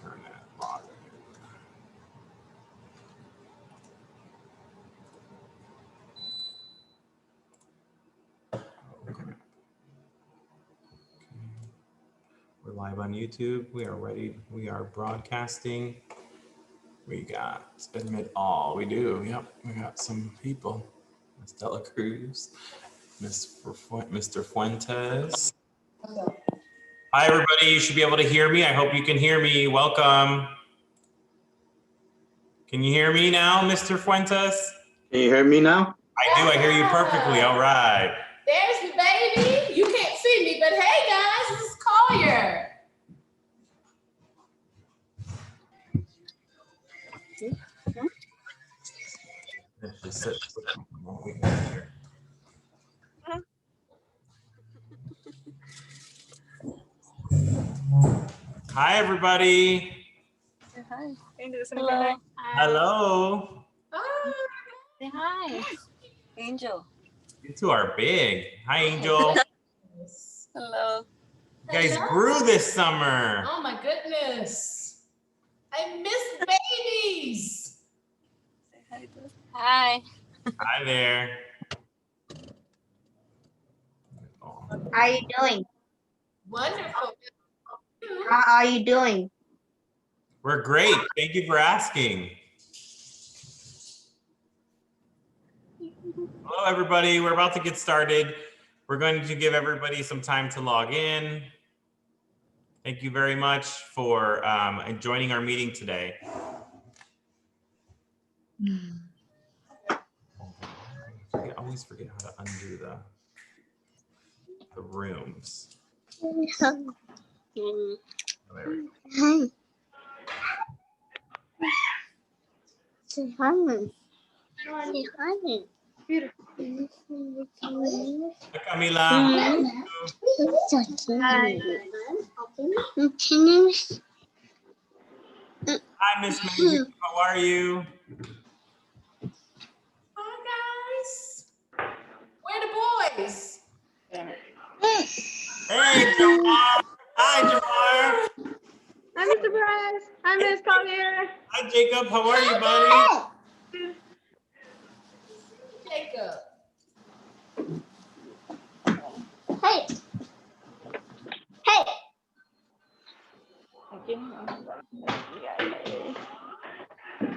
turn that log in. Okay. We're live on YouTube. We are ready. We are broadcasting. We got admit all. We do. Yep. We got some people. Ms. Dela Cruz, Mr. Fuentes. Hi, everybody. You should be able to hear me. I hope you can hear me. Welcome. Can you hear me now, Mr. Fuentes? Can you hear me now? I do. I hear you perfectly. All right. There's the baby. You can't see me, but hey, guys, this is Collier. Just sit what we have here. Hi, everybody. Hi. Hello. Hello. Hi. Say hi. Angel. You two are big. Hi, Angel. Hello. You guys grew this summer. Oh my goodness. I miss babies. Say hi to us. Hi. Hi there. How are you doing? Wonderful. How are you doing? We're great. Thank you for asking. Hello, everybody. We're about to get started. We're going to give everybody some time to log in. Thank you very much for joining our meeting today. I always forget how to undo the rooms. There we go. Say hi. Say hi. Hi, Camila. Hi, Miss Maggie. How are you? Hi, guys. Where the boys? Hey, Jamar. Hi, Jamar. Hi, Mr. Perez. Hi, Miss Collier. Hi, Jacob. How are you, buddy? Jacob. Hey. Hey.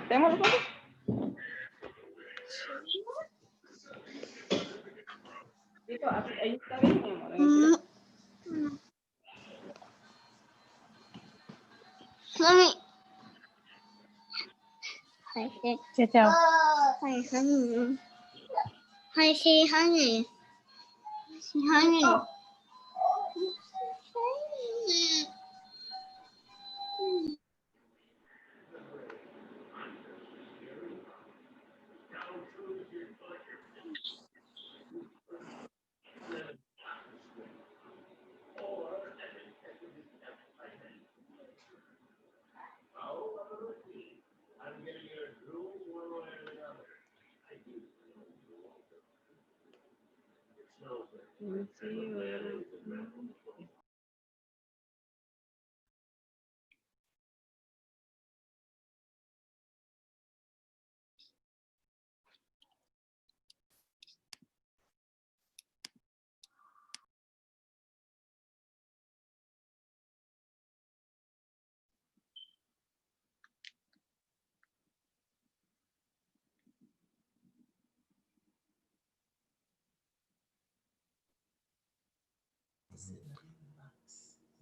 ¿Tenemos los ojos? Dijo, ahí está bien, mi amor. Mommy. Hi, say. Chao. Hi, honey. Hi, say honey. Say honey.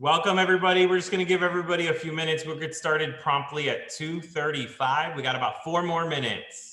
Welcome, everybody. We're just going to give everybody a few minutes. We'll get started promptly at 2:35. We got about 4 more minutes.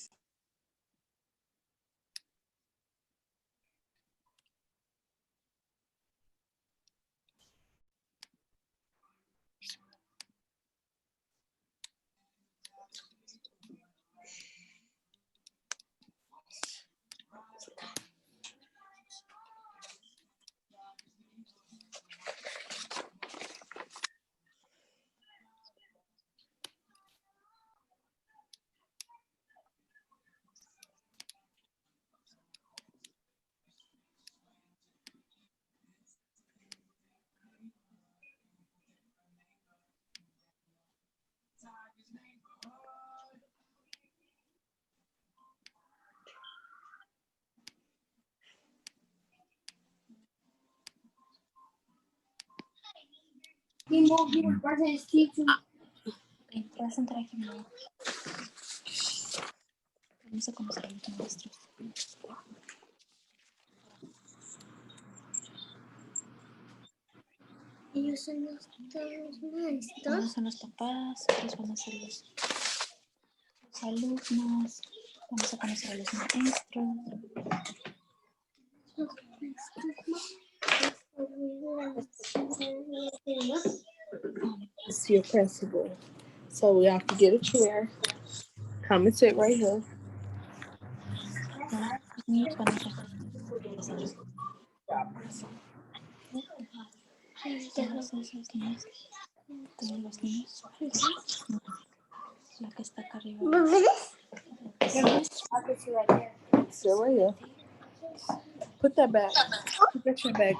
He moved. He was brushing his teeth. Te vas a sentar aquí, mamá. Vamos a conocer a los maestros. Ellos son los maestros. Unos son los papás, otros van a ser los alumnos. Vamos a conocer a los maestros. It's your principal. So we have to get a chair. Come and sit right here. Los niños van a ser esos niños. Todos los niños. La que está acá arriba. Sit right here. Put that back. Put that chair back.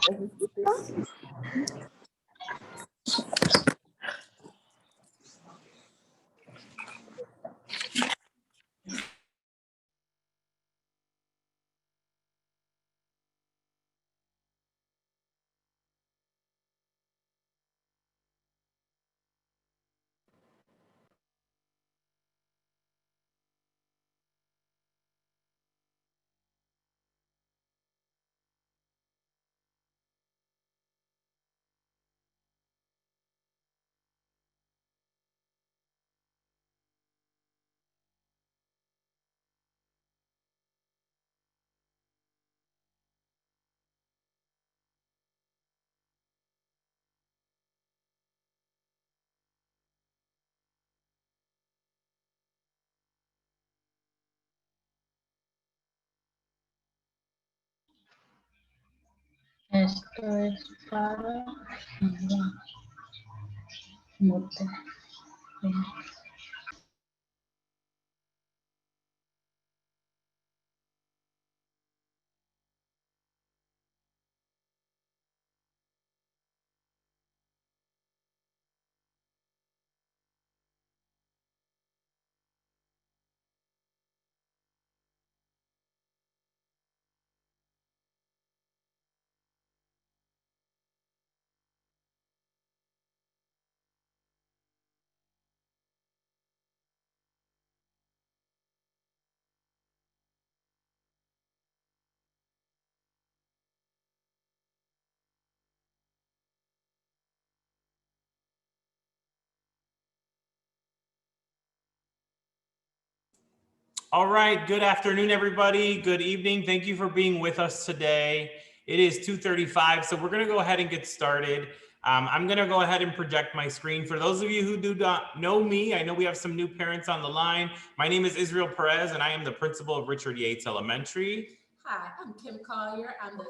Esto es para mote. All right, good afternoon, everybody. Good evening. Thank you for being with us today. It is 2:35, so we're going to go ahead and get started. I'm going to go ahead and project my screen. For those of you who do not know me, I know we have some new parents on the line. My name is Israel Perez, and I am the principal of Richard Yates Elementary. Hi, I'm Kim Collier. I'm the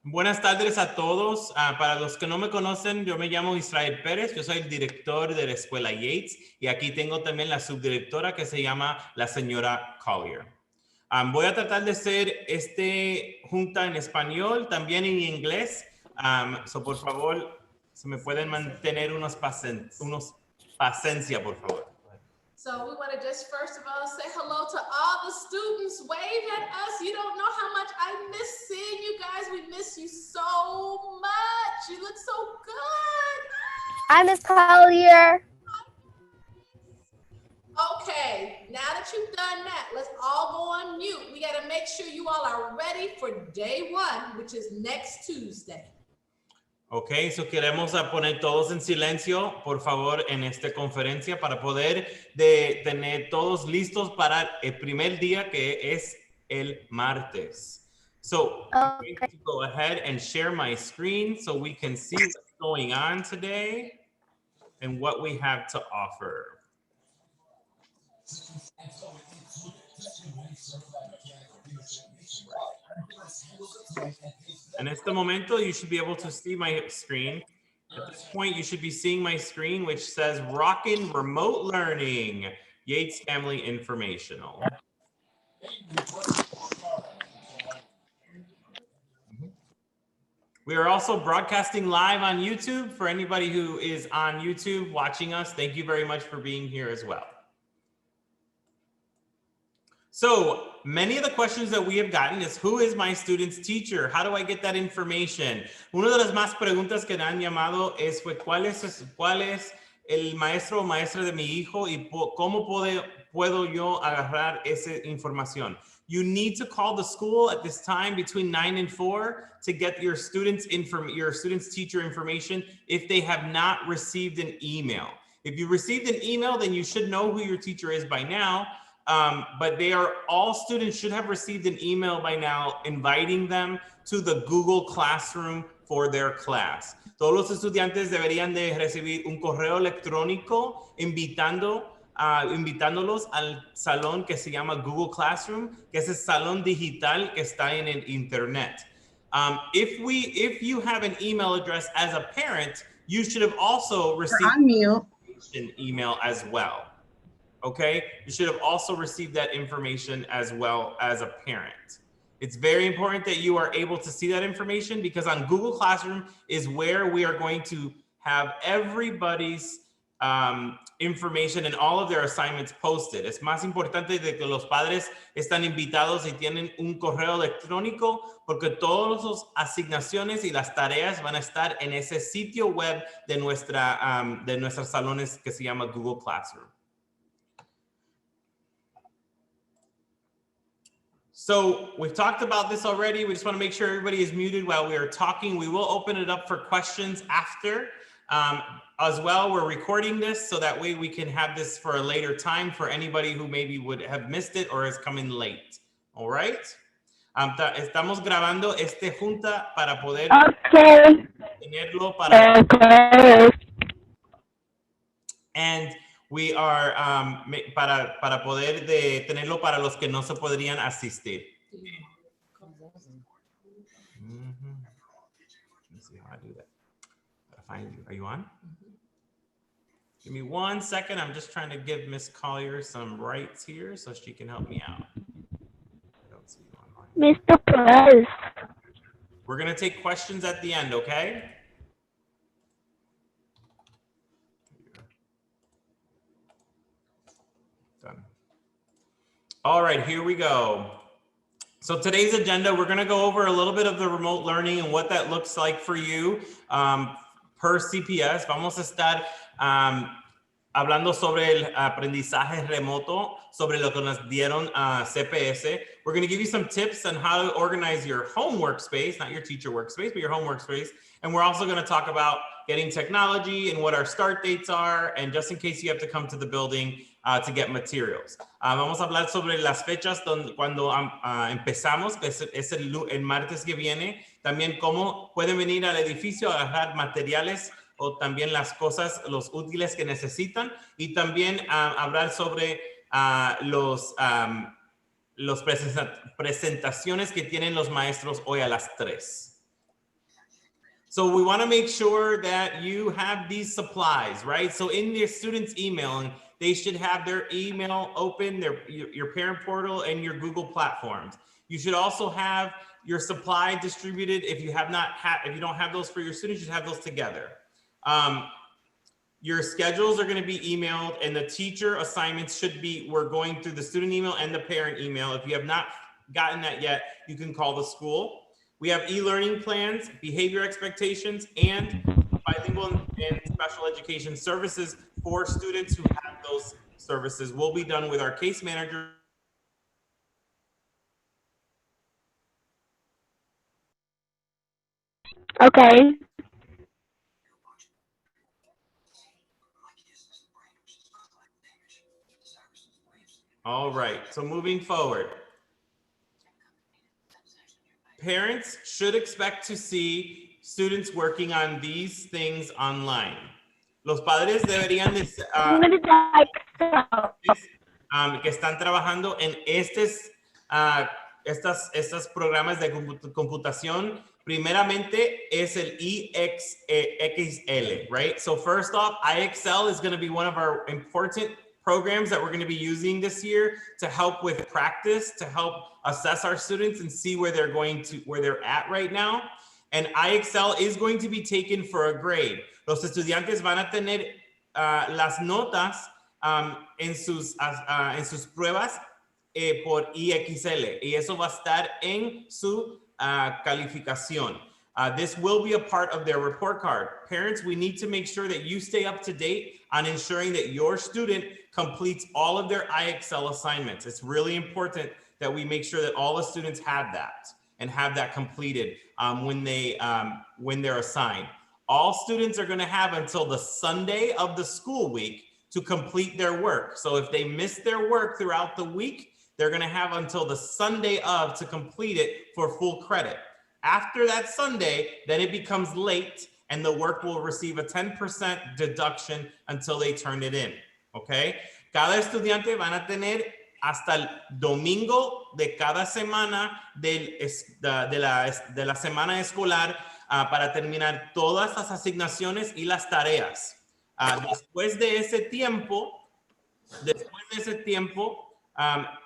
Buenas tardes a todos. Para los que no me conocen, yo me llamo Israel Pérez. Yo soy el director de la escuela Yates y aquí tengo también la subdirectora que se llama la señora Collier. Voy a tratar de hacer junta en español, también en inglés. So por favor, se me pueden mantener unos paciencia, por favor. So we want to just first of all say hello to all the students. Wave at us. You don't know how much I miss seeing you guys. We miss you so much. You look so good. I'm Miss Collier. Okay, now that you've done that, let's all go on mute. We got to make sure you all are ready for day 1, which is next Tuesday. Ok, so queremos poner todos en silencio, por favor, en esta conferencia para poder tener todos listos para el primer día que es el martes. So I'm going to go ahead and share my screen so we can see what's going on today and what we have to offer. En este momento, you should be able to see my screen. At this point, you should be seeing my screen, which says Rockin' Remote Learning, Yates Family Informational. We are also broadcasting live on YouTube. For anybody who is on YouTube watching us, thank you very much for being here as well. So many of the questions that we have gotten is, who is my student's teacher? How do I get that information? Una de las más preguntas que me han llamado es, ¿cuál es el maestro o maestra de mi hijo y cómo puedo yo agarrar esa información? You need to call the school at this time between 9 and 4 to get your student's teacher information if they have not received an email. If you received an email, then you should know who your teacher is by now. But all students should have received an email by now inviting them to the Google Classroom for their class. Todos los estudiantes deberían de recibir un correo electrónico invitándolos al salón que se llama Google Classroom, que es el salón digital que está en el internet. If you have an email address as a parent, you should have also received an email as well. Okay, you should have also received that information as well as a parent. It's very important that you are able to see that information, because on Google Classroom is where we are going to have everybody's information and all of their assignments posted. Es más importante de que los padres están invitados y tienen un correo electrónico, porque todas las asignaciones y las tareas van a estar en ese sitio web de nuestros salones que se llama Google Classroom. So we've talked about this already. We just want to make sure everybody is muted while we are talking. We will open it up for questions after. As well, we're recording this so that way we can have this for a later time for anybody who maybe would have missed it or is coming late. All right. Estamos grabando esta junta para poder tenerlo para. And we are para poder tenerlo para los que no se podrían asistir. Let's see how I do that. Gotta find you. Are you on? Give me 1 second. I'm just trying to give Miss Collier some rights here so she can help me out. I don't see you online. Mr. Price. We're gonna take questions at the end, okay? Done. All right, here we go. So today's agenda, we're gonna go over a little bit of the remote learning and what that looks like for you per CPS. Vamos a estar hablando sobre el aprendizaje remoto, sobre lo que nos dieron CPS. We're gonna give you some tips on how to organize your home workspace, not your teacher workspace, but your home workspace. And we're also gonna talk about getting technology and what our start dates are, and just in case you have to come to the building to get materials. Vamos a hablar sobre las fechas cuando empezamos, que es el martes que viene. También cómo pueden venir al edificio a agarrar materiales o también las cosas, los útiles que necesitan. Y también hablar sobre los presentaciones que tienen los maestros hoy a las 3. So we want to make sure that you have these supplies, right? So in your students' email, they should have their email open, your parent portal and your Google platforms. You should also have your supply distributed. If you don't have those for your students, you should have those together. Your schedules are going to be emailed, and the teacher assignments we're going through the student email and the parent email. If you have not gotten that yet, you can call the school. We have e-learning plans, behavior expectations, and bilingual and special education services for students who have those services will be done with our case manager. Okay. All right, so moving forward. Parents should expect to see students working on these things online. Los padres deberían de, que están trabajando en estos programas de computación. Primeramente es el EXL, right? So first off, IXL is going to be one of our important programs that we're going to be using this year to help with practice, to help assess our students and see where they're at right now. And IXL is going to be taken for a grade. Los estudiantes van a tener las notas en sus pruebas por IXL y eso va a estar en su calificación. This will be a part of their report card. Parents, we need to make sure that you stay up to date on ensuring that your student completes all of their IXL assignments. It's really important that we make sure that all the students have that and have that completed when they're assigned. All students are going to have until the Sunday of the school week to complete their work. So if they miss their work throughout the week, they're going to have until the Sunday of to complete it for full credit. After that Sunday, then it becomes late and the work will receive a 10% deduction until they turn it in. Okay? Cada estudiante van a tener hasta el domingo de cada semana de la semana escolar para terminar todas las asignaciones y las tareas. Después de ese tiempo,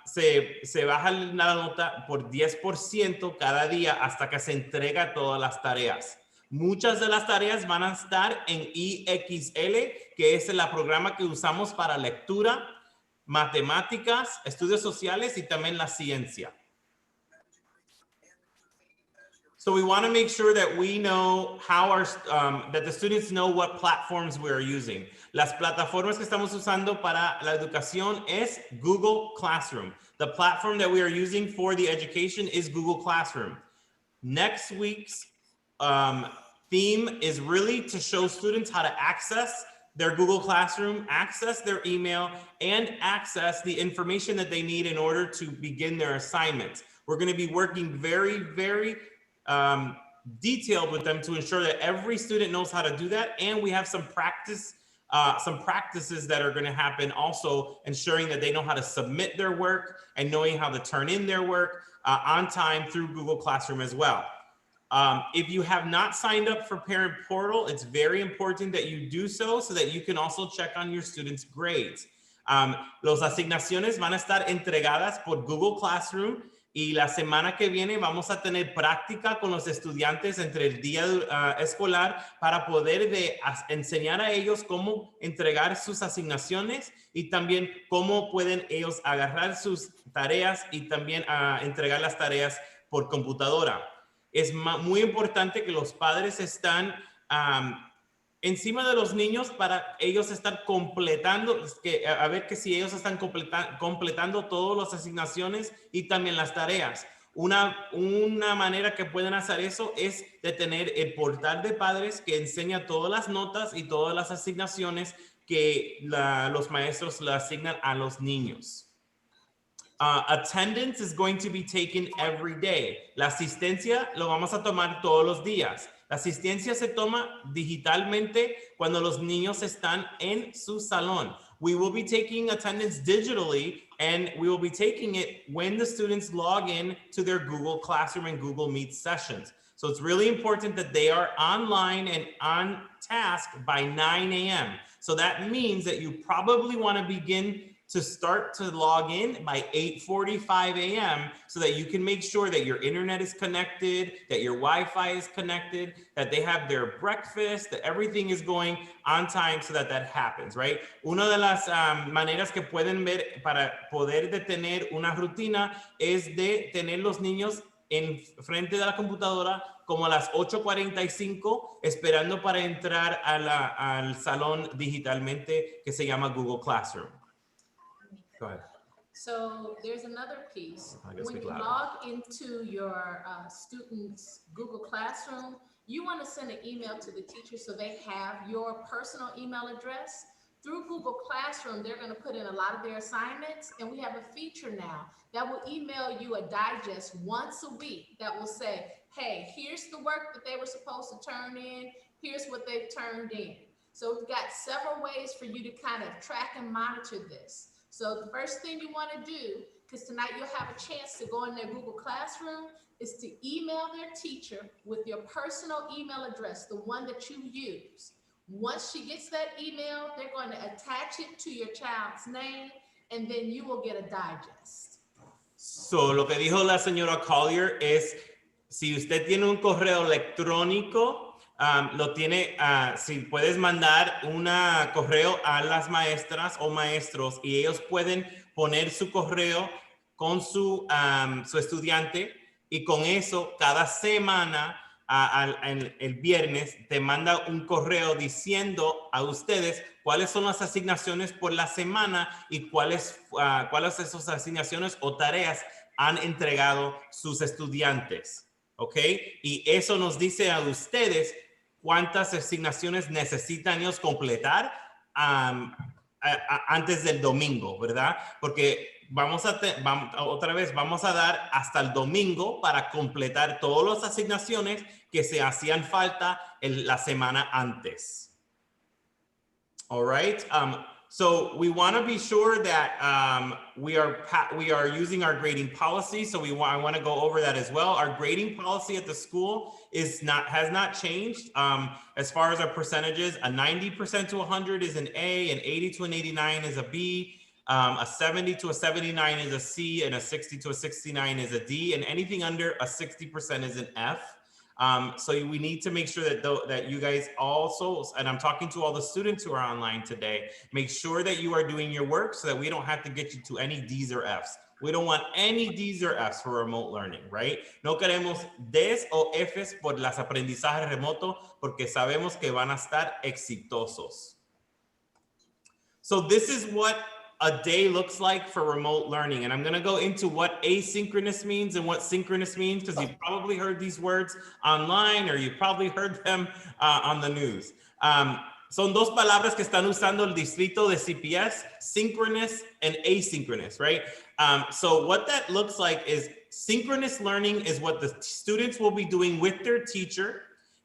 se baja la nota por 10% cada día hasta que se entrega todas las tareas. Muchas de las tareas van a estar en IXL, que es el programa que usamos para lectura, matemáticas, estudios sociales y también la ciencia. So we want to make sure that we know how that the students know what platforms we are using. Las plataformas que estamos usando para la educación es Google Classroom. The platform that we are using for the education is Google Classroom. Next week's theme is really to show students how to access their Google Classroom, access their email, and access the information that they need in order to begin their assignments. We're going to be working very, very detailed with them to ensure that every student knows how to do that. And we have some practices that are going to happen also, ensuring that they know how to submit their work and knowing how to turn in their work on time through Google Classroom as well. If you have not signed up for Parent Portal, it's very important that you do so that you can also check on your students' grades. Las asignaciones van a estar entregadas por Google Classroom y la semana que viene vamos a tener práctica con los estudiantes entre el día escolar para poder enseñar a ellos cómo entregar sus asignaciones y también cómo pueden ellos agarrar sus tareas y también entregar las tareas por computadora. Es muy importante que los padres están encima de los niños para ellos estar completando, a ver que si ellos están completando todas las asignaciones y también las tareas. Una manera que pueden hacer eso es de tener el portal de padres que enseña todas las notas y todas las asignaciones que los maestros le asignan a los niños. Attendance is going to be taken every day. La asistencia lo vamos a tomar todos los días. La asistencia se toma digitalmente cuando los niños están en su salón. We will be taking attendance digitally, and we will be taking it when the students log in to their Google Classroom and Google Meet sessions. So it's really important that they are online and on task by 9 a.m. So that means that you probably want to begin to start to log in by 8:45 a.m. so that you can make sure that your internet is connected, that your Wi-Fi is connected, that they have their breakfast, that everything is going on time so that happens, right? Una de las maneras que pueden ver para poder detener una rutina es de tener los niños en frente de la computadora como a las 8:45 esperando para entrar al salón digitalmente que se llama Google Classroom. Go ahead. So there's another piece. I guess When you louder. log into your student's Google Classroom, you want to send an email to the teacher so they have your personal email address. Through Google Classroom, they're going to put in a lot of their assignments, and we have a feature now that will email you a digest once a week that will say, hey, here's the work that they were supposed to turn in, here's what they've turned in. So we've got several ways for you to kind of track and monitor this. So the first thing you want to do, because tonight you'll have a chance to go in their Google Classroom, is to email their teacher with your personal email address, the one that you use. Once she gets that email, they're going to attach it to your child's name, and then you will get a digest. So, lo que dijo la señora Collier es, si usted tiene un correo electrónico, lo tiene, si puedes mandar un correo a las maestras o maestros y ellos pueden poner su correo con su estudiante y con eso cada semana el viernes te manda un correo diciendo a ustedes cuáles son las asignaciones por la semana y cuáles de esas asignaciones o tareas han entregado sus estudiantes. ¿Ok? Y eso nos dice a ustedes cuántas asignaciones necesitan ellos completar antes del domingo, ¿verdad? Porque vamos a dar hasta el domingo para completar todas las asignaciones que se hacían falta la semana antes. All right. So we want to be sure that we are using our grading policy. So I want to go over that as well. Our grading policy at the school has not changed. As far as our percentages, a 90% to 100 is an A, an 80 to an 89 is a B, a 70 to a 79 is a C, and a 60 to a 69 is a D, and anything under a 60% is an F. So we need to make sure that you guys also, and I'm talking to all the students who are online today, make sure that you are doing your work so that we don't have to get you to any D's or F's. We don't want any D's or F's for remote learning, right? No queremos D's o F's por las aprendizajes remoto porque sabemos que van a estar exitosos. So this is what a day looks like for remote learning. And I'm going to go into what asynchronous means and what synchronous means, because you've probably heard these words online or you've probably heard them on the news. Son dos palabras que están usando el distrito de CPS, synchronous and asynchronous, right? So what that looks like is synchronous learning is what the students will be doing with their teacher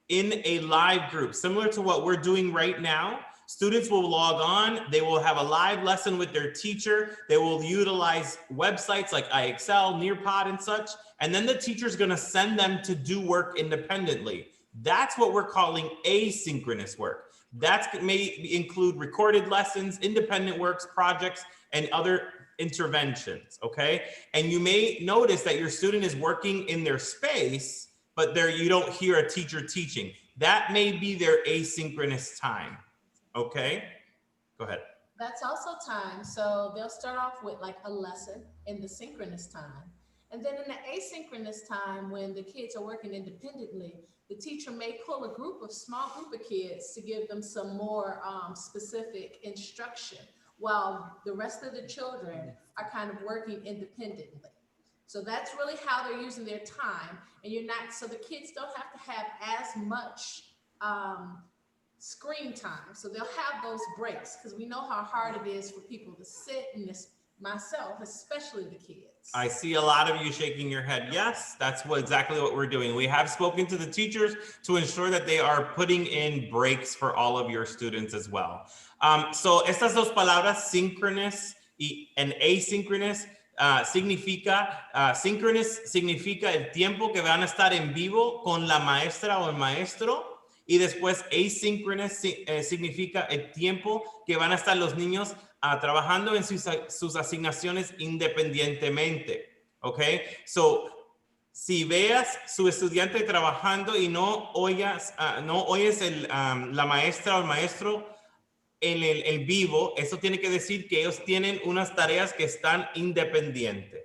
in a live group, similar to what we're doing right now. Students will log on, they will have a live lesson with their teacher, they will utilize websites like iExcel, Nearpod and such, and then the teacher's gonna send them to do work independently. That's what we're calling asynchronous work. That may include recorded lessons, independent works, projects, and other interventions, okay? And you may notice that your student is working in their space, but you don't hear a teacher teaching. That may be their asynchronous time. Okay, go ahead. That's also time. So they'll start off with like a lesson in the synchronous time. And then in the asynchronous time, when the kids are working independently, the teacher may pull a small group of kids to give them some more specific instruction while the rest of the children are kind of working independently. So that's really how they're using their time. And so the kids don't have to have as much screen time. So they'll have those breaks because we know how hard it is for people to sit and myself, especially the kids. I see a lot of you shaking your head. Yes, that's exactly what we're doing. We have spoken to the teachers to ensure that they are putting in breaks for all of your students as well. So estas dos palabras, synchronous and asynchronous, synchronous significa el tiempo que van a estar en vivo con la maestra o el maestro. Y después asynchronous significa el tiempo que van a estar los niños trabajando en sus asignaciones independientemente. Okay? So, si veas su estudiante trabajando y no oyes la maestra o el maestro en el vivo, eso tiene que decir que ellos tienen unas tareas que están independientes.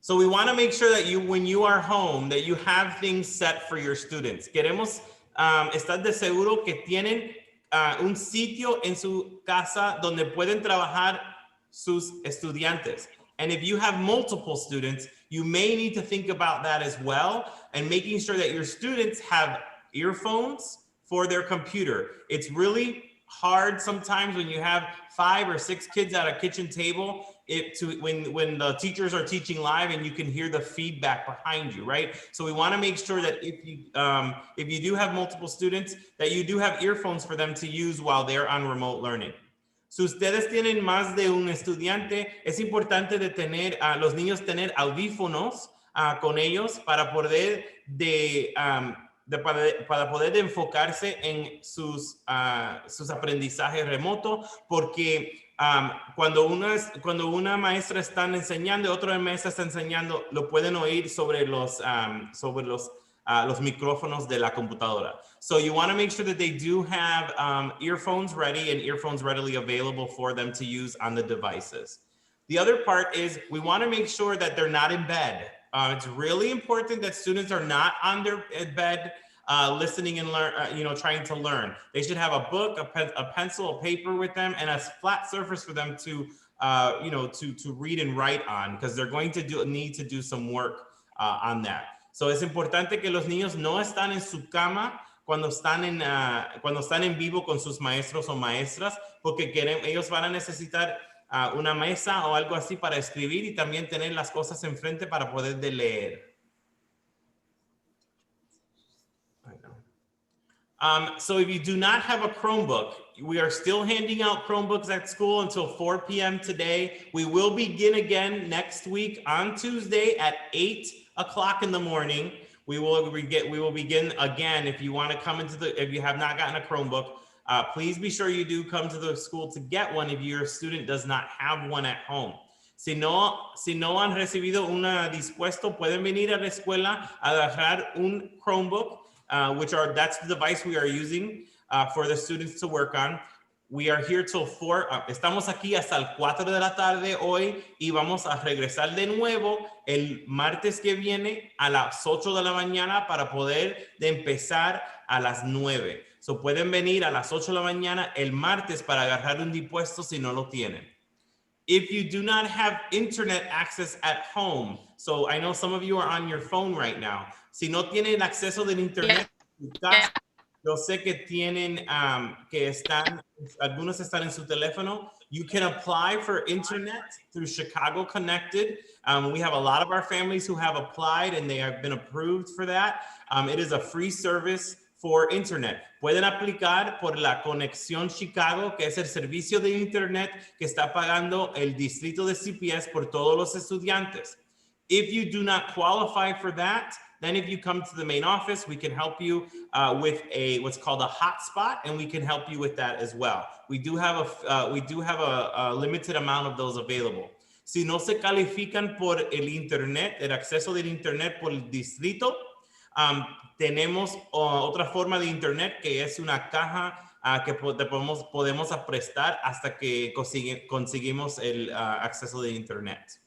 So we want to make sure that when you are home, that you have things set for your students. Queremos estar de seguro que tienen un sitio en su casa donde pueden trabajar sus estudiantes. And if you have multiple students, you may need to think about that as well and making sure that your students have earphones for their computer. It's really hard sometimes when you have 5 or 6 kids at a kitchen table when the teachers are teaching live and you can hear the feedback behind you, right? So we want to make sure that if you do have multiple students, that you do have earphones for them to use while they're on remote learning. Si ustedes tienen más de un estudiante, es importante de tener los niños tener audífonos con ellos para poder para poder enfocarse en sus aprendizajes remotos, porque cuando una maestra está enseñando y otra maestra está enseñando, lo pueden oír sobre los micrófonos de la computadora. So you want to make sure that they do have earphones ready and earphones readily available for them to use on the devices. The other part is we want to make sure that they're not in bed. It's really important that students are not on their bed listening and trying to learn. They should have a book, a pencil, a paper with them, and a flat surface for them to read and write on, because they're going to need to do some work on that. So es importante que los niños no están en su cama cuando están en vivo con sus maestros o maestras, porque ellos van a necesitar una mesa o algo así para escribir y también tener las cosas enfrente para poder leer. I know. So if you do not have a Chromebook, we are still handing out Chromebooks at school until 4 p.m. today. We will begin again next week on Tuesday at 8 o'clock in the morning. We will begin again. If you want to come if you have not gotten a Chromebook, please be sure you do come to the school to get one if your student does not have one at home. Si no han recibido una dispuesto, pueden venir a la escuela a agarrar un Chromebook, that's the device we are using for the students to work on. We are here till 4. Estamos aquí hasta el 4 de la tarde hoy y vamos a regresar de nuevo el martes que viene a las 8 de la mañana para poder empezar a las 9. So pueden venir a las 8 de la mañana el martes para agarrar un dispuesto si no lo tienen. If you do not have internet access at home, so I know some of you are on your phone right now. Si no tienen acceso del internet, yo sé que tienen, algunos están en su teléfono. You can apply for internet through Chicago Connected. We have a lot of our families who have applied and they have been approved for that. It is a free service for internet. Pueden aplicar por la Conexión Chicago, que es el servicio de internet que está pagando el distrito de CPS por todos los estudiantes. If you do not qualify for that, then if you come to the main office, we can help you with what's called a hotspot, and we can help you with that as well. We do have a limited amount of those available. Si no se califican por el internet, el acceso del internet por el distrito, tenemos otra forma de internet que es una caja que podemos prestar hasta que conseguimos el acceso de internet.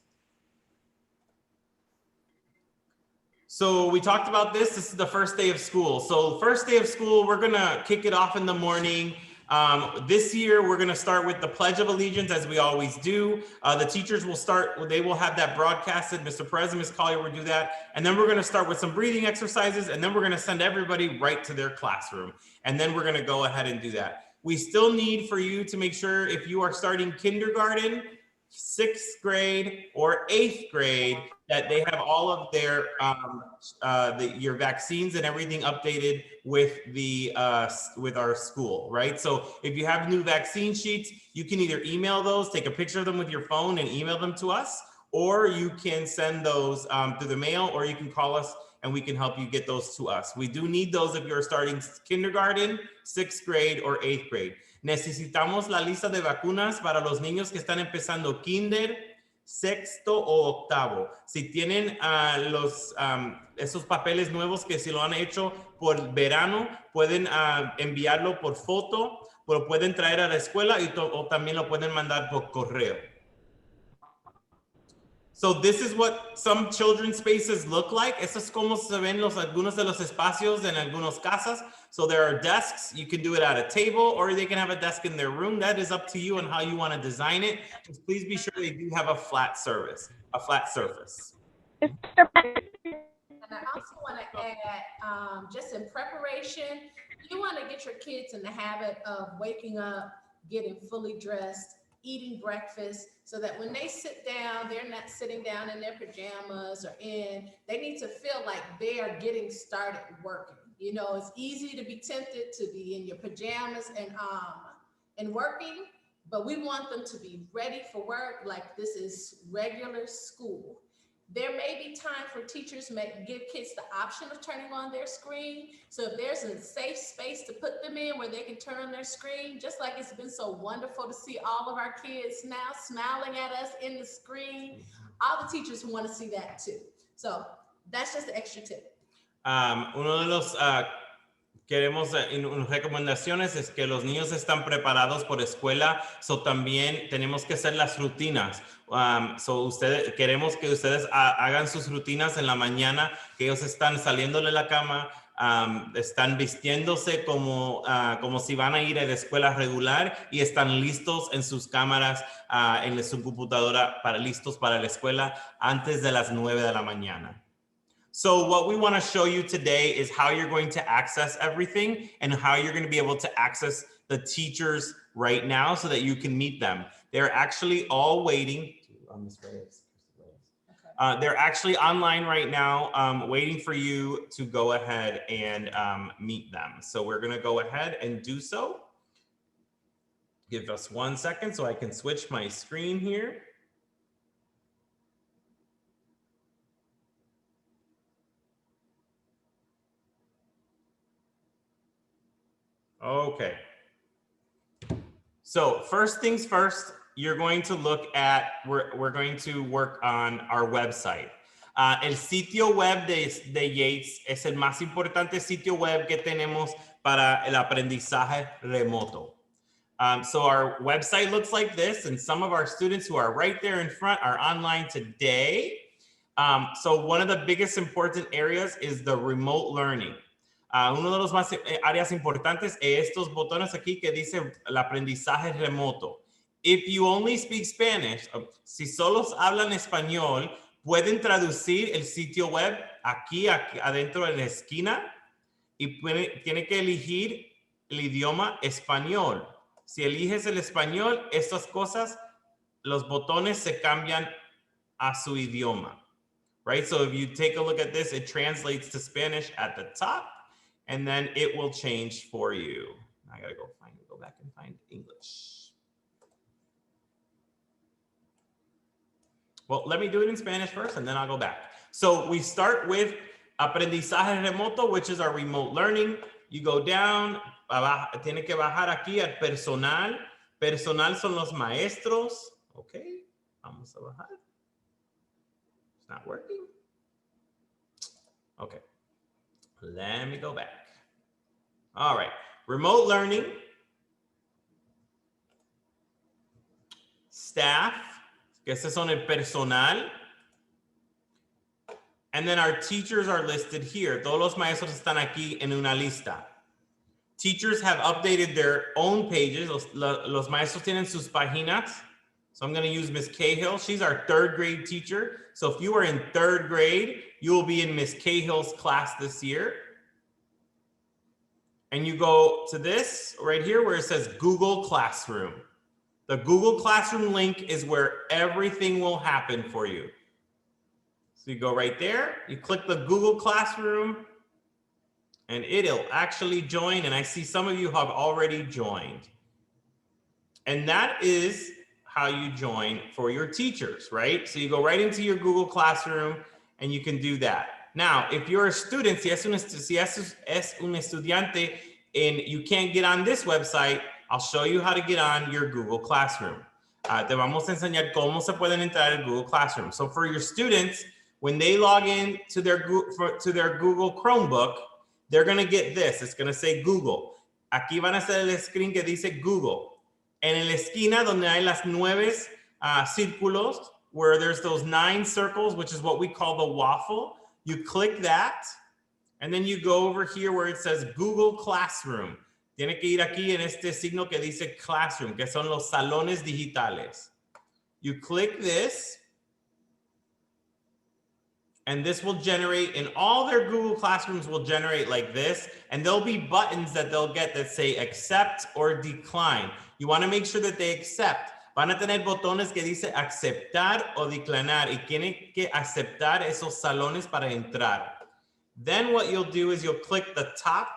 So we talked about this. This is the first day of school. So first day of school, we're going to kick it off in the morning. This year, we're going to start with the Pledge of Allegiance, as we always do. The teachers will they will have that broadcasted. Mr. Perez and Ms. Collier will do that. And then we're going to start with some breathing exercises, and then we're going to send everybody right to their classroom. And then we're going to go ahead and do that. We still need for you to make sure if you are starting kindergarten, 6th grade or 8th grade, that they have all of their your vaccines and everything updated with with our school, right? So if you have new vaccine sheets, you can either email those, take a picture of them with your phone and email them to us, or you can send those through the mail, or you can call us and we can help you get those to us. We do need those if you're starting kindergarten, 6th grade, or 8th grade. Necesitamos la lista de vacunas para los niños que están empezando kinder, sexto o octavo. Si tienen esos papeles nuevos que si lo han hecho por verano, pueden enviarlo por foto, pero pueden traer a la escuela o también lo pueden mandar por correo. So this is what some children's spaces look like. Eso es como se ven algunos de los espacios en algunas casas. So there are desks. You can do it at a table, or they can have a desk in their room. That is up to you and how you want to design it. Just please be sure they do have a flat surface. And I also want to add, just in preparation, you want to get your kids in the habit of waking up, getting fully dressed, eating breakfast, so that when they sit down, they're not sitting down in their pajamas they need to feel like they are getting started working. You know, it's easy to be tempted to be in your pajamas and working, but we want them to be ready for work like this is regular school. There may be time for teachers give kids the option of turning on their screen. So if there's a safe space to put them in where they can turn on their screen, just like it's been so wonderful to see all of our kids now smiling at us in the screen, all the teachers want to see that too. So that's just an extra tip. Uno de los queremos recomendaciones es que los niños están preparados por escuela, so también tenemos que hacer las rutinas. Queremos que ustedes hagan sus rutinas en la mañana, que ellos están saliendo de la cama, están vistiéndose como si van a ir a la escuela regular y están listos en sus cámaras, en su computadora, listos para la escuela antes de las 9 de la mañana. So what we want to show you today is how you're going to access everything and how you're going to be able to access the teachers right now so that you can meet them. They're actually all waiting. They're actually online right now, waiting for you to go ahead and meet them. So we're going to go ahead and do so. Give us 1 second so I can switch my screen here. Okay. So first things first, you're going to look at, we're going to work on our website. El sitio web de Yates es el más importante sitio web que tenemos para el aprendizaje remoto. So our website looks like this, and some of our students who are right there in front are online today. So one of the biggest important areas is the remote learning. Uno de los más áreas importantes es estos botones aquí que dice el aprendizaje remoto. If you only speak Spanish, si solos hablan español, pueden traducir el sitio web aquí adentro de la esquina y tiene que elegir el idioma español. Si eliges el español, estas cosas, los botones se cambian a su idioma, right? So if you take a look at this, it translates to Spanish at the top. And then it will change for you. I gotta go back and find English. Well, let me do it in Spanish first and then I'll go back. So we start with aprendizaje remoto, which is our remote learning. You go down, tiene que bajar aquí al personal. Personal son los maestros. Okay, vamos a bajar. It's not working. Okay. Let me go back. All right, remote learning, staff, que ese son el personal, and then our teachers are listed here. Todos los maestros están aquí en una lista. Teachers have updated their own pages. Los maestros tienen sus páginas. So I'm going to use Miss Cahill. She's our 3rd grade teacher. So if you are in 3rd grade, you will be in Miss Cahill's class this year. And you go to this right here where it says Google Classroom. The Google Classroom link is where everything will happen for you. So you go right there, you click the Google Classroom, and it'll actually join. And I see some of you have already joined. And that is how you join for your teachers, right? So you go right into your Google Classroom and you can do that. Now, if you're a student, si es un estudiante and you can't get on this website, I'll show you how to get on your Google Classroom. Te vamos a enseñar cómo se pueden entrar al Google Classroom. So for your students, when they log in to their Google Chromebook, they're going to get this. It's going to say Google. Aquí van a hacer el screen que dice Google. En la esquina donde hay las 9 círculos, where there's those 9 circles, which is what we call the waffle, you click that, and then you go over here where it says Google Classroom. Tiene que ir aquí en este signo que dice Classroom, que son los salones digitales. You click this, and this will generate, and all their Google Classrooms will generate like this, and there'll be buttons that they'll get that say accept or decline. You want to make sure that they accept. Van a tener botones que dice aceptar o declinar, y tienen que aceptar esos salones para entrar. Then what you'll do is you'll click the top,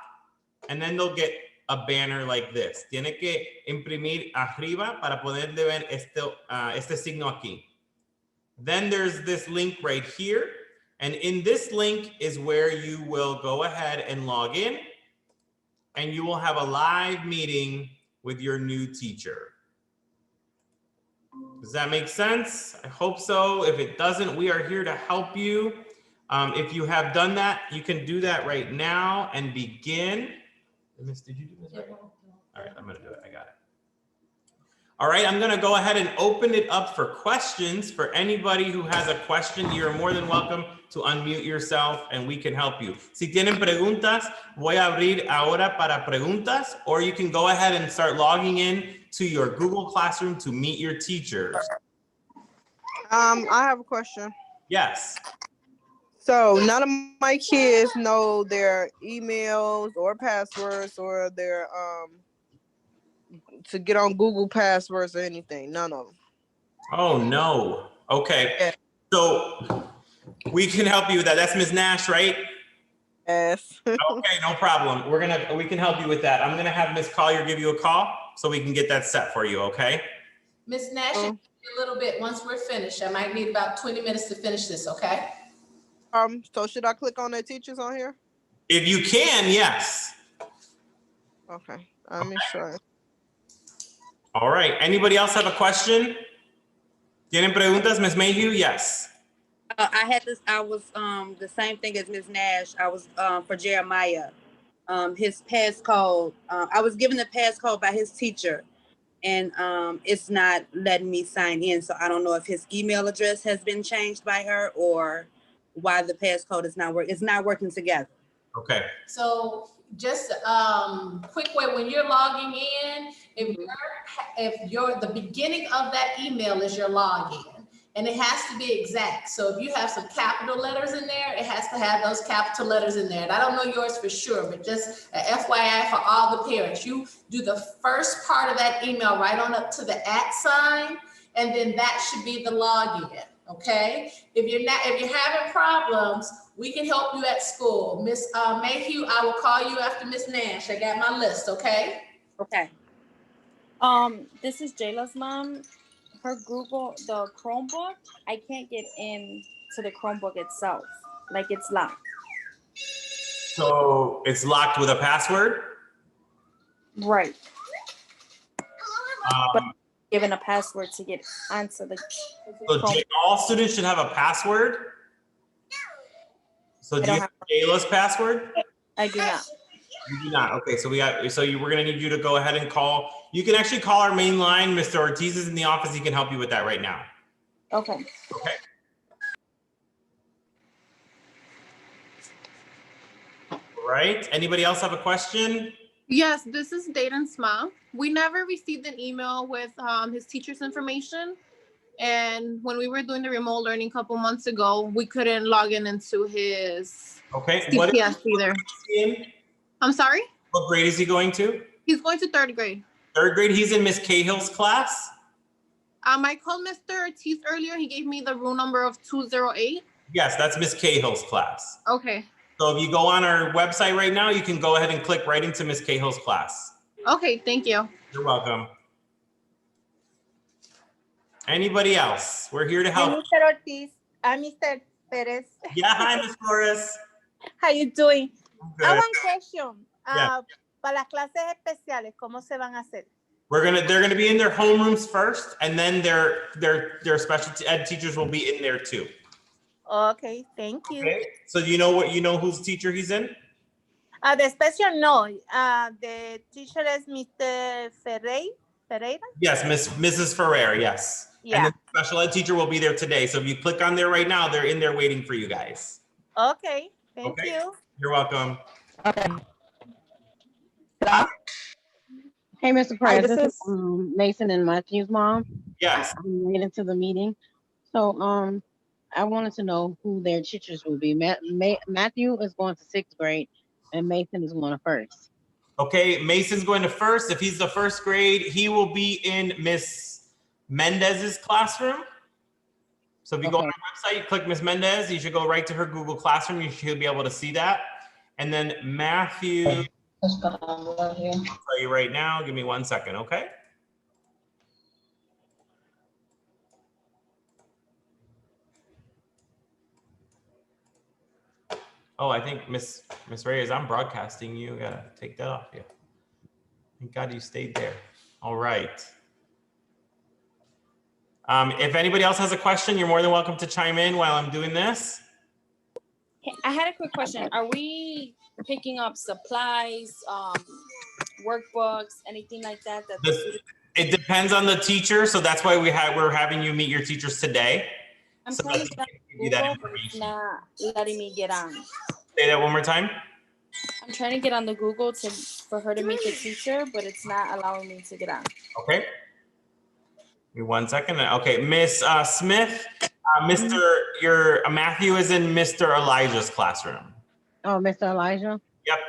and then they'll get a banner like this. Tiene que imprimir arriba para poder ver este signo aquí. Then there's this link right here. And in this link is where you will go ahead and log in, and you will have a live meeting with your new teacher. Does that make sense? I hope so. If it doesn't, we are here to help you. If you have done that, you can do that right now and begin. Miss, did you do this right? All right, I'm gonna do it. I got it. All right, I'm gonna go ahead and open it up for questions. For anybody who has a question, you're more than welcome to unmute yourself and we can help you. Si tienen preguntas, voy a abrir ahora para preguntas, or you can go ahead and start logging in to your Google Classroom to meet your teachers. I have a question. Yes. So none of my kids know their emails or passwords or their to get on Google passwords or anything. None of them. Oh no. Okay. Yeah. So we can help you with that. That's Ms. Nash, right? Yes. Okay, no problem. We can help you with that. I'm gonna have Ms. Collier give you a call so we can get that set for you, okay? Miss Nash, a little bit once we're finished. I might need about 20 minutes to finish this, okay? So should I click on their teachers on here? If you can, yes. Okay. Let me try. All right. Anybody else have a question? ¿Tienen preguntas, Ms. Mayhew? Yes. I had this. I was the same thing as Ms. Nash. I was for Jeremiah. His passcode. I was given the passcode by his teacher, and it's not letting me sign in. So I don't know if his email address has been changed by her or why the passcode is not working. It's not working together. Okay. So just quick way, when you're logging in, if the beginning of that email is your login, and it has to be exact. So if you have some capital letters in there, it has to have those capital letters in there. And I don't know yours for sure, but just a FYI for all the parents, you do the first part of that email right on up to the @ sign, and then that should be the login. Okay. If you're having problems, we can help you at school. Miss Mayhew, I will call you after Miss Nash. I got my list. Okay. Okay. This is Jayla's mom. Her Google, the Chromebook, I can't get in to the Chromebook itself. Like it's locked. So it's locked with a password? Right. But given a password to get onto the so all students should have a password? So do you have Jayla's password? I do not. You do not. Okay, so we're gonna need you to go ahead and call. You can actually call our main line. Mr. Ortiz is in the office. He can help you with that right now. Okay. Okay. All right. Anybody else have a question? Yes, this is Dayton's mom. We never received an email with his teacher's information. And when we were doing the remote learning a couple months ago, we couldn't log into his CPS either. I'm sorry? What grade is he going to? He's going to 3rd grade. 3rd grade. He's in Miss Cahill's class? I called Mr. Ortiz earlier. He gave me the room number of 208. Yes, that's Miss Cahill's class. Okay. So if you go on our website right now, you can go ahead and click right into Miss Cahill's class. Okay, thank you. You're welcome. Anybody else? We're here to help. Mr. Ortiz, I'm Mr. Perez. Yeah, hi, Miss Flores. How you doing? Good. I have one question. Yeah. Para las clases especiales, ¿cómo se van a hacer? They're gonna be in their homerooms first, and then their special ed teachers will be in there too. Okay, thank you. Okay. So you know whose teacher he's in? The special no. The teacher is Mr. Ferreira? Yes, Mrs. Ferrer, yes. Yeah. And the special ed teacher will be there today. So if you click on there right now, they're in there waiting for you guys. Okay, thank you. You're welcome. Okay. Hey, Mr. Price, this is Mason and Matthew's mom. Yes. I'm late into the meeting. So I wanted to know who their teachers will be. Matthew is going to 6th grade and Mason is going to 1st. Okay, Mason's going to 1st. If he's the 1st grade, he will be in Miss Mendez's classroom. So if you go on our website, you click Miss Mendez, you should go right to her Google Classroom. You should be able to see that. And then Matthew, I'll tell you right now, give me 1 second, okay? Oh, I think Miss Reyes, I'm broadcasting you. Gotta take that off you. Thank God you stayed there. All right. If anybody else has a question, you're more than welcome to chime in while I'm doing this. I had a quick question. Are we picking up supplies, workbooks, anything like that. That the student. It depends on the teacher, so that's why we're having you meet your teachers today. I'm so trying that to they get can on give you that Google, but it's information. not letting me get on. Say that one more time. I'm trying to get on the Google for her to meet the teacher, but it's not allowing me to get on. Okay. Give me 1 second. Okay, Miss Smith, your Matthew is in Mr. Elijah's classroom. Oh, Mr. Elijah? Yep.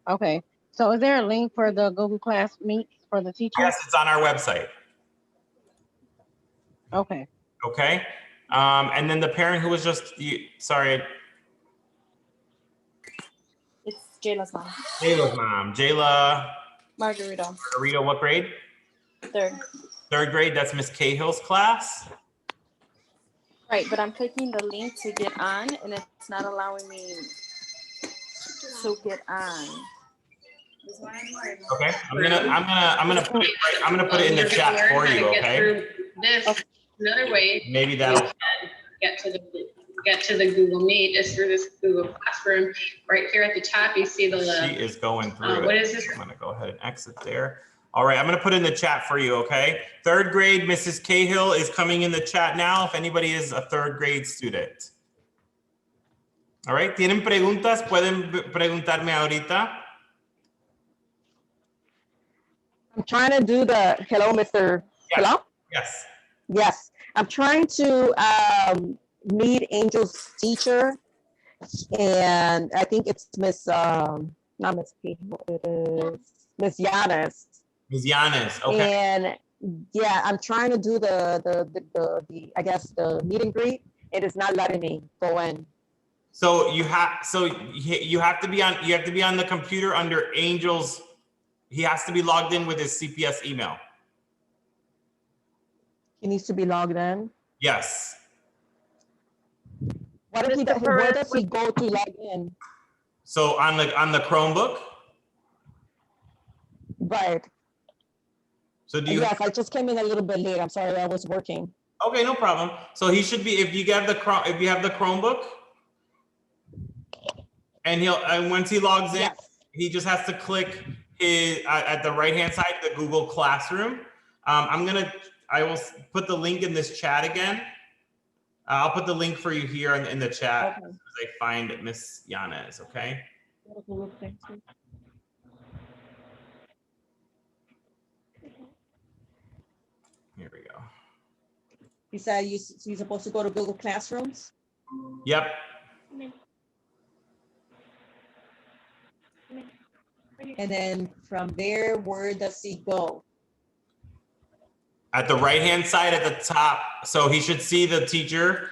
Okay. So is there a link for the Google Class Meet for the teachers? Yes, it's on our website. Okay. Okay. And then the parent who was just, sorry. It's Jayla's mom. Jayla's mom. Jayla. Margarita. Margarita, what grade? Third. Third grade, that's Miss Cahill's class. Right, but I'm clicking the link to get on, and it's not allowing me to get on. Okay, I'm gonna put it in the chat for you. Okay. This another way. Maybe that'll get to the Google Meet is through this Google Classroom. Right here at the top, you see the. She is going through it. What is this? I'm gonna go ahead and exit there. All right, I'm gonna put it in the chat for you. Okay. Third grade, Mrs. Cahill is coming in the chat now. If anybody is a third grade student. All right. ¿Tienen preguntas? Pueden preguntarme ahorita. I'm trying to do the hello, Mr. Yes. Hello? Yes. Yes. I'm trying to meet Angel's teacher. And I think it's Miss, not Miss P, it is Miss Yates. Miss Yates, okay. And yeah, I'm trying to do the I guess the meet and greet. It is not letting me go in. So you have to be on the computer under Angel's. He has to be logged in with his CPS email. He needs to be logged in. Yes. Where does he go to log in? So on the Chromebook. Right. So do you? Yes, I just came in a little bit late. I'm sorry, I was working. Okay, no problem. So he should be if you have the Chromebook, and once he logs in, yes. He just has to click his at the right hand side the Google Classroom. I will put the link in this chat again. I'll put the link for you here in the chat as I find Miss Yates. Okay. Here we go. You said you're supposed to go to Google Classrooms? Yep. And then from there, where does he go? At the right-hand side at the top. So he should see the teacher.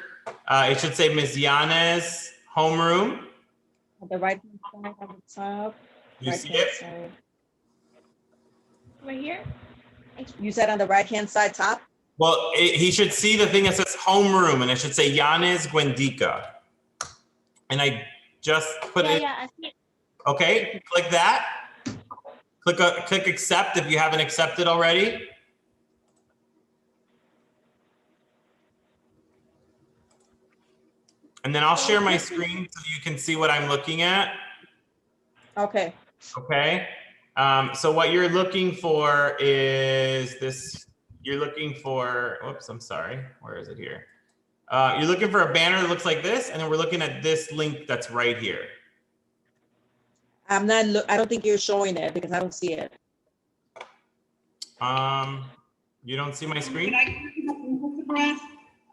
It should say Miss Yates homeroom. At the right-hand side at the top. You see it? Side. Right here? You said on the right-hand side top? Well, he should see the thing that says homeroom, and it should say Yates Guendica. And I just put it. Yeah, I see it. Okay, click that. Click accept if you haven't accepted already. And then I'll share my screen so you can see what I'm looking at. Okay. Okay. So what you're looking for is this. You're looking for, oops, I'm sorry. Where is it here? You're looking for a banner that looks like this, and then we're looking at this link that's right here. I don't think you're showing it because I don't see it. You don't see my screen?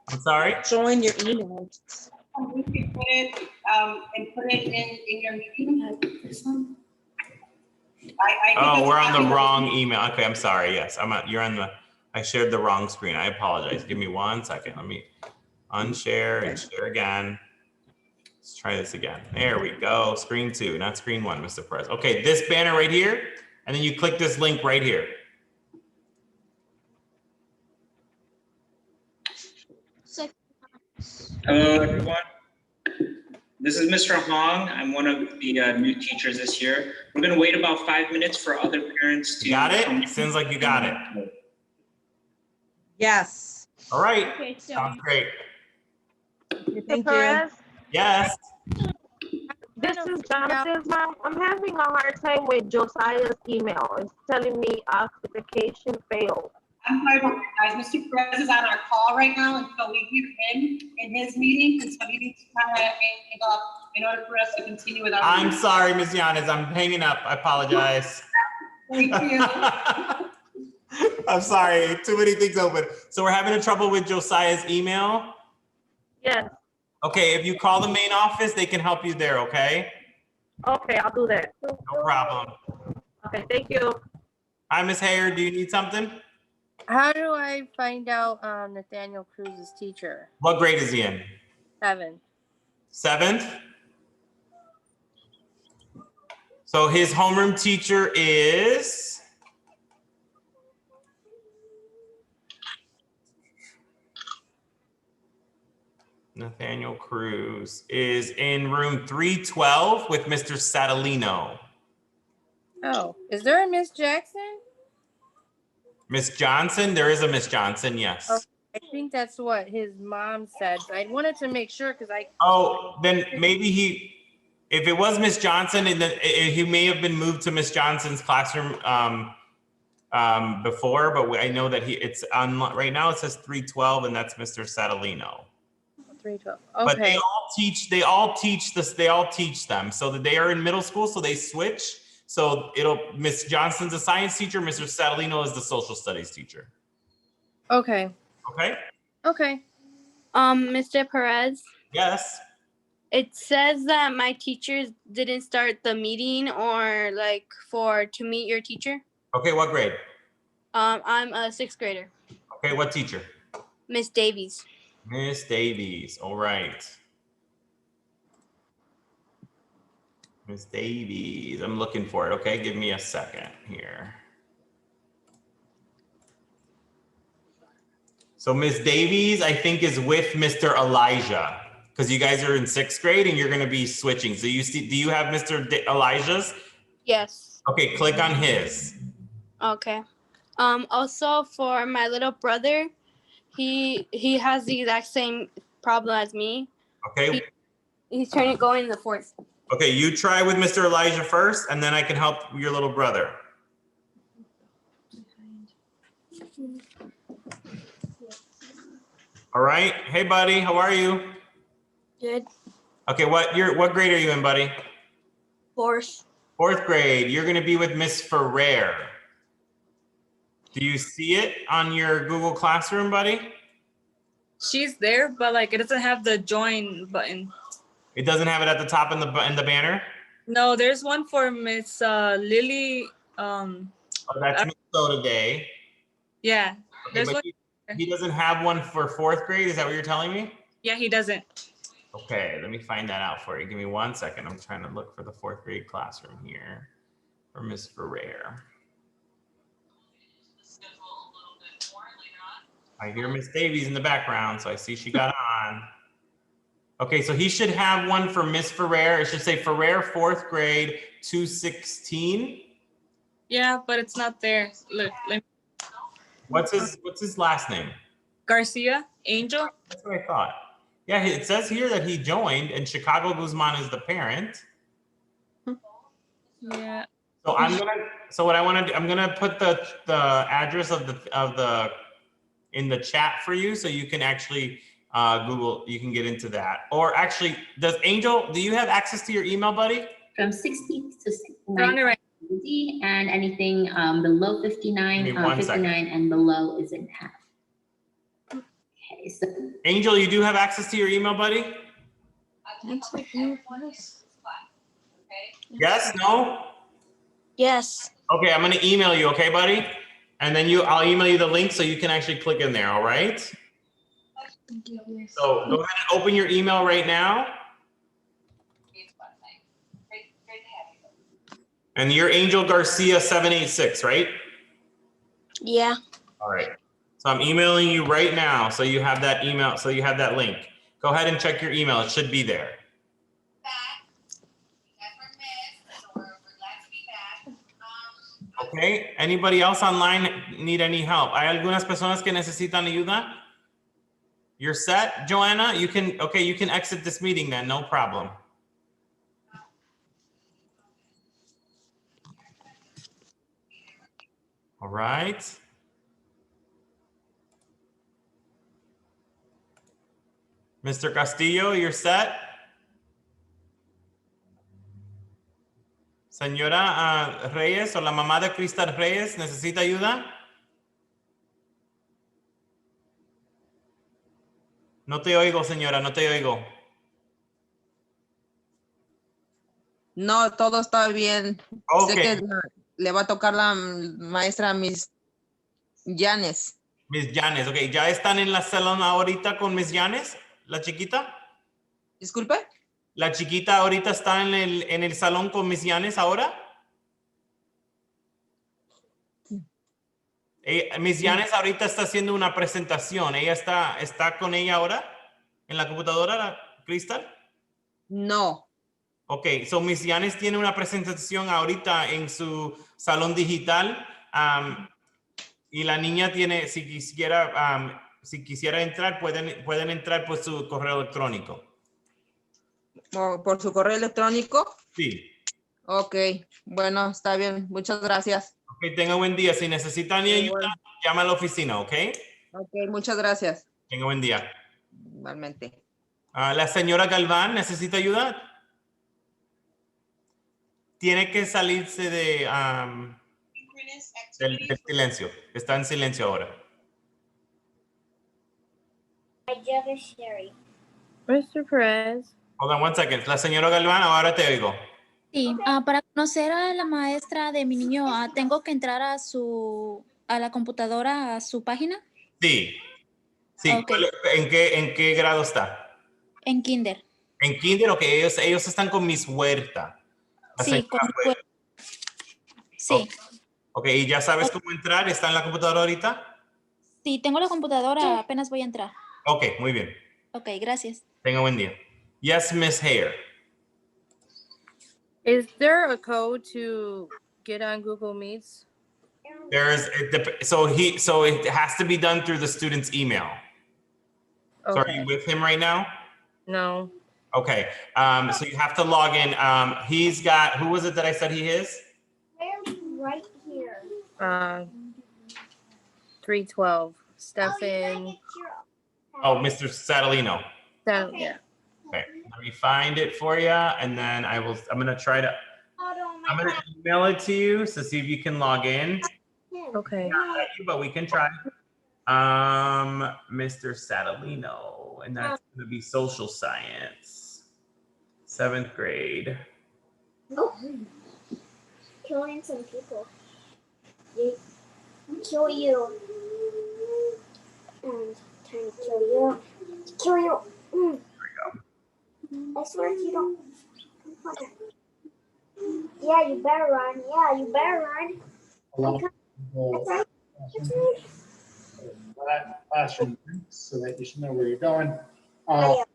I'm sorry? Showing your email. You can put it and put it in your meeting. This one. Oh, we're on the wrong email. Okay, I'm sorry. Yes, I shared the wrong screen. I apologize. Give me 1 second. Let me unshare and share again. Let's try this again. There we go. Screen 2, not screen 1, Mr. Perez. Okay, this banner right here, and then you click this link right here. Hello, everyone. This is Mr. Hong. I'm one of the new teachers this year. We're going to wait about 5 minutes for other parents to. Got it? Sounds like you got it. Yes. All right. Okay, so sounds great. Thank you. Yes. This is Jonathan's mom. I'm having a hard time with Josiah's email. It's telling me authentication failed. I'm sorry about that, guys. Mr. Perez is on our call right now, and so we hear him in his meeting, and so he needs to kind of hang up in order for us to continue with our. I'm meeting. sorry, Ms. Yanes. I'm hanging up. I apologize. Thank you. I'm sorry. Too many things open. So we're having trouble with Josiah's email. Yes. Okay, if you call the main office, they can help you there, okay? Okay, I'll do that. No problem. Okay, thank you. Hi, Ms. Hayer. Do you need something? How do I find out Nathaniel Cruz's teacher? What grade is he in? 7th. 7th? So his homeroom teacher is Nathaniel Cruz is in room 312 with Mr. Satalino. Oh, is there a Miss Jackson? Miss Johnson? There is a Miss Johnson, yes. Oh, I think that's what his mom said. I wanted to make sure because I. Oh, then maybe if it was Miss Johnson, and then he may have been moved to Miss Johnson's classroom before, but I know that it's on right now. It says 312, and that's Mr. Satalino. 312. Okay. But they all teach this. They all teach them, so that they are in middle school, so they switch. So Miss Johnson's a science teacher. Mr. Satalino is the social studies teacher. Okay. Okay. Okay. Mr. Perez, Yes. it says that my teachers didn't start the meeting or like to meet your teacher. Okay. What grade? I'm a 6th grader. Okay. What teacher? Miss Davies. Miss Davies. All right. Miss Davies. I'm looking for it. Okay. Give me a second here. So Miss Davies, I think, is with Mr. Elijah, because you guys are in 6th grade and you're going to be switching. So do you have Mr. Elijah's? Yes. Okay. Click on his. Okay. Also for my little brother, he has the exact same problem as me. Okay. He's going in the 4th. Okay. You try with Mr. Elijah first, and then I can help your little brother. All right. Hey, buddy. How are you? Good. Okay. What grade are you in, buddy? 4th. 4th grade. You're going to be with Miss Ferrer. Do you see it on your Google Classroom, buddy? She's there, but like it doesn't have the join button. It doesn't have it at the top in the banner? No, there's one for Miss Lily. Oh, that's Miss Soda Day. Yeah. Okay, There's but one. he doesn't have one for 4th grade. Is that what you're telling me? Yeah, he doesn't. Okay, let me find that out for you. Give me 1 second. I'm trying to look for the 4th grade classroom here for Miss Ferrer. I hear Miss Davies in the background, so I see she got on. Okay, so he should have one for Miss Ferrer. It should say Ferrer 4th grade 216. Yeah, but it's not there. Look, What's his last name? Garcia, Angel. That's what I thought. Yeah, it says here that he joined, and Chicago Guzman is the parent. Yeah. So what I want to do, I'm gonna put the address of the in the chat for you, so you can actually Google. You can get into that. Or actually, do you have access to your email, buddy? From 60 to 69, and anything below 59, 59 and below is in half. Okay, so Angel, you do have access to your email, buddy? Yes? No? Yes. Okay, I'm gonna email you, okay, buddy? And then I'll email you the link so you can actually click in there, all right? So go ahead and open your email right now. And you're Angel Garcia 786, right? Yeah. All right. So I'm emailing you right now. So you have that email. So you have that link. Go ahead and check your email. It should be there. Okay. Anybody else online need any help? ¿Hay algunas personas que necesitan ayuda? You're set, Joanna? You can exit this meeting then, no problem. All right. Mr. Castillo, you're set? Señora Reyes o la mamá de Cristal Reyes, ¿necesita ayuda? No te oigo, señora, no te oigo. No, todo está bien. Ok. Sé que le va a tocar la maestra Miss Yanes. Miss Yanes, ok. ¿Ya están en la salón ahorita con Miss Yanes, la chiquita? Disculpe. ¿La chiquita ahorita está en el salón con Miss Yanes ahora? Miss Yanes ahorita está haciendo una presentación. ¿Ella está con ella ahora en la computadora, Cristal? No. Ok, so Miss Yanes tiene una presentación ahorita en su salón digital y la niña tiene, si quisiera entrar, pueden entrar por su correo electrónico. ¿Por su correo electrónico? Sí. Ok, bueno, está bien. Muchas gracias. Ok, tenga buen día. Si necesitan ayuda, llama a la oficina, ¿ok? Ok, muchas gracias. Tenga buen día. Igualmente. La señora Galván, ¿necesita ayuda? Tiene que salirse del silencio. Está en silencio ahora. Mr. Perez. Hold on one second. La señora Galván, ahora te oigo. Sí, para conocer a la maestra de mi niño, ¿tengo que entrar a la computadora, a su página? Sí. Sí. Ok. ¿En qué grado está? En kinder. En kinder, ok. Ellos están con Miss Huerta. Sí, sí. Ok, ¿y ya sabes cómo entrar? ¿Está en la computadora ahorita? Sí, tengo la computadora, apenas voy a entrar. Ok, muy bien. Ok, gracias. Tenga buen día. Yes, Miss Hare. Is there a code to get on Google Meets? So it has to be done through the student's email. Okay. So are you with him right now? No. Okay. So you have to log in. He's got, who was it that I said he is? Right here. 312. Stefan. Oh, Mr. Satalino. Yeah. Okay. Let me find it for you, and then I'm gonna email it to you to see if you can log in. Okay. Not let you, but we can try. Mr. Satalino, and that's gonna be social science, 7th grade. Oh, killing some people. Kill you. And trying to kill you. Kill you. There we go. I swear if you don't. Yeah, you better run. Yeah, you better run. That's right. That's right. Classroom so that you should know where you're going. All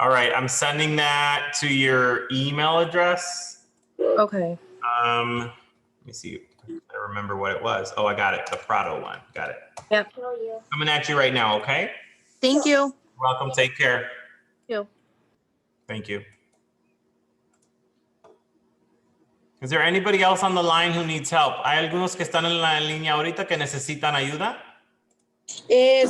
right, I'm sending that to your email address. Okay. Let me see. I remember what it was. Oh, I got it. The Prado one. Got it. Yep. Coming at you right now, okay? Thank you. Welcome. Take care. You. Thank you. Is there anybody else on the line who needs help? ¿Hay algunos que están en la línea ahorita que necesitan ayuda? Sí,